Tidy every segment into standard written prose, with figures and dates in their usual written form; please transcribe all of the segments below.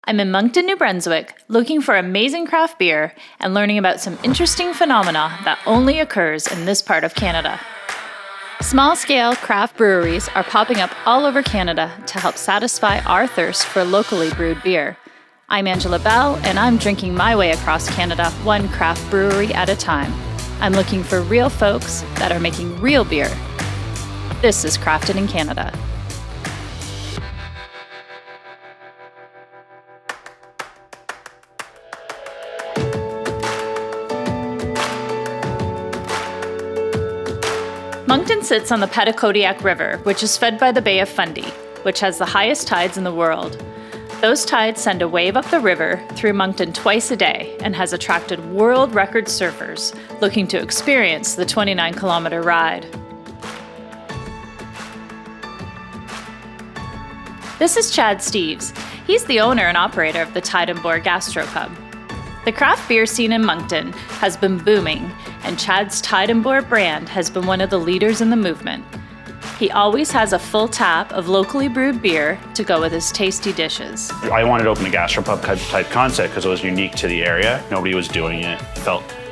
I'm in Moncton, New Brunswick, looking for amazing craft beer and learning about some interesting phenomena that only occurs in this part of Canada. Small-scale craft breweries are popping up all over Canada to help satisfy our thirst for locally brewed beer. I'm Angela Bell, and I'm drinking my way across Canada, one craft brewery at a time. I'm looking for real folks that are making real beer. This is Crafted in Canada. Moncton sits on the Petitcodiac River, which is fed by the Bay of Fundy, which has the highest tides in the world. Those tides send a wave up the river through Moncton twice a day and has attracted world record surfers looking to experience the 29-kilometer ride. This is Chad Steeves. He's the owner and operator of the Tide and Boar Gastropub. The craft beer scene in Moncton has been booming, and Chad's Tide and Boar brand has been one of the leaders in the movement. He always has a full tap of locally brewed beer to go with his tasty dishes. I wanted to open a gastropub type concept because it was unique to the area. Nobody was doing it.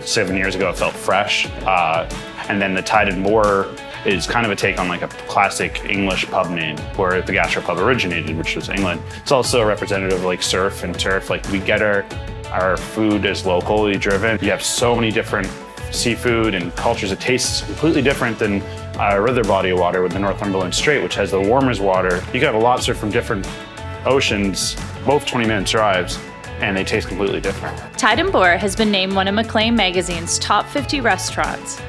7 years ago, it felt fresh. And then the Tide and Boar is kind of a take on like a classic English pub name where the gastropub originated, which was England. It's also a representative of like surf and turf. Like we get our food is locally driven. You have so many different seafood and cultures. It tastes completely different than our other body of water with the Northumberland Strait, which has the warmest water. You can have a lobster from different oceans, both 20-minute drives, and they taste completely different. Tide and Boar has been named one of Maclean Magazine's top 50 restaurants,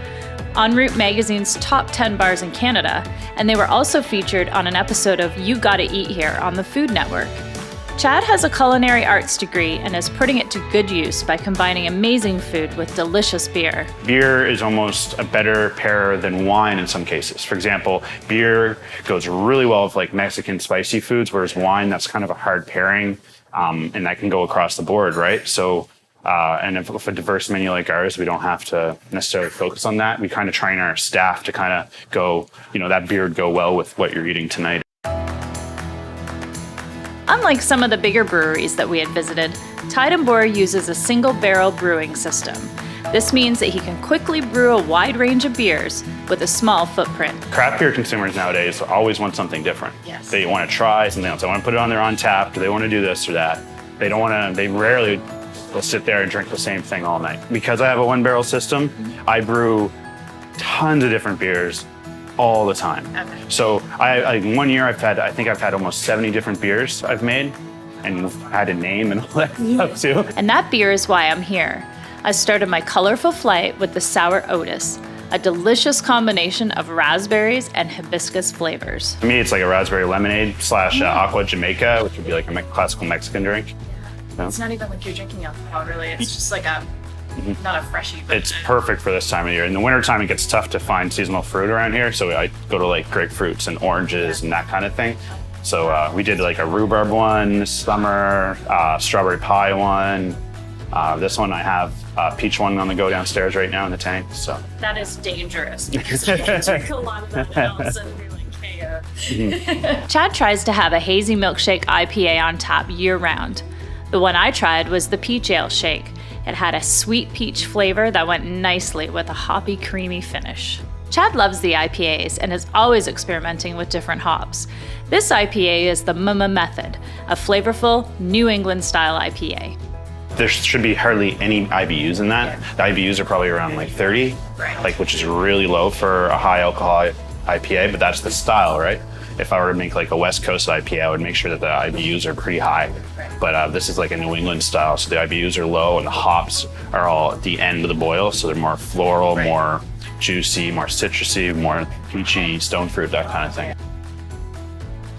En Route Magazine's top 10 bars in Canada, and they were also featured on an episode of You Gotta Eat Here on the Food Network. Chad has a culinary arts degree and is putting it to good use by combining amazing food with delicious beer. Beer is almost a better pair than wine in some cases. For example, beer goes really well with like Mexican spicy foods, whereas wine, that's kind of a hard pairing, and that can go across the board, right? So, and if a diverse menu like ours, we don't have to necessarily focus on that. We kind of train our staff to kind of go, that beer would go well with what you're eating tonight. Unlike some of the bigger breweries that we had visited, Tide and Boar uses a single barrel brewing system. This means that he can quickly brew a wide range of beers with a small footprint. Craft beer consumers nowadays always want something different. Yes. They want to try something else. They want to put it on their Untapped, or they want to do this or that. They rarely will sit there and drink the same thing all night. Because I have a one barrel system, I brew tons of different beers all the time. Okay. So one year I think I've had almost 70 different beers I've made and had a name and all that stuff too. And that beer is why I'm here. I started my colorful flight with the Sour Otis, a delicious combination of raspberries and hibiscus flavors. To me, it's like a raspberry lemonade / Aqua Jamaica, which would be like a classical Mexican drink. So. It's not even like you're drinking alcohol, really. It's just like not a freshie. But it's perfect for this time of year. In the wintertime, it gets tough to find seasonal fruit around here, so I go to like grapefruits and oranges and that kind of thing. So we did like a rhubarb one this summer, strawberry pie one. This one I have a peach one on the go downstairs right now in the tank. So that is dangerous because you can drink a lot of that and all of a sudden be like, hey. Chad tries to have a hazy milkshake IPA on tap year-round. The one I tried was the Peach Ale Shake. It had a sweet peach flavor that went nicely with a hoppy, creamy finish. Chad loves the IPAs and is always experimenting with different hops. This IPA is the Mama Method, a flavorful New England-style IPA. There should be hardly any IBUs in that. The IBUs are probably around like 30, which is really low for a high alcohol IPA, but that's the style, right? If I were to make like a West Coast IPA, I would make sure that the IBUs are pretty high. But this is like a New England style, so the IBUs are low and the hops are all at the end of the boil, so they're more floral, more juicy, more citrusy, more peachy, stone fruit, that kind of thing.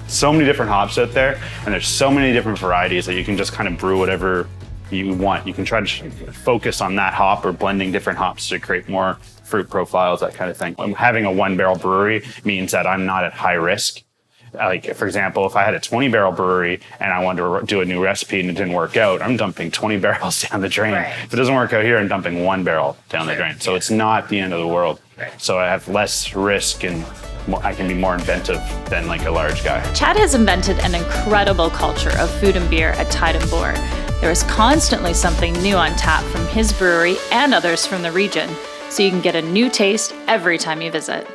So many different hops out there, and there's so many different varieties that you can just kind of brew whatever you want. You can try to focus on that hop or blending different hops to create more fruit profiles, that kind of thing. Having a one barrel brewery means that I'm not at high risk. Like, for example, if I had a 20-barrel brewery and I wanted to do a new recipe and it didn't work out, I'm dumping 20 barrels down the drain. Right. If it doesn't work out here, I'm dumping one barrel down the drain. So it's not the end of the world. Right. So I have less risk in I can be more inventive than like a large guy. Chad has invented an incredible culture of food and beer at Tide and Boar. There is constantly something new on tap from his brewery and others from the region, so you can get a new taste every time you visit.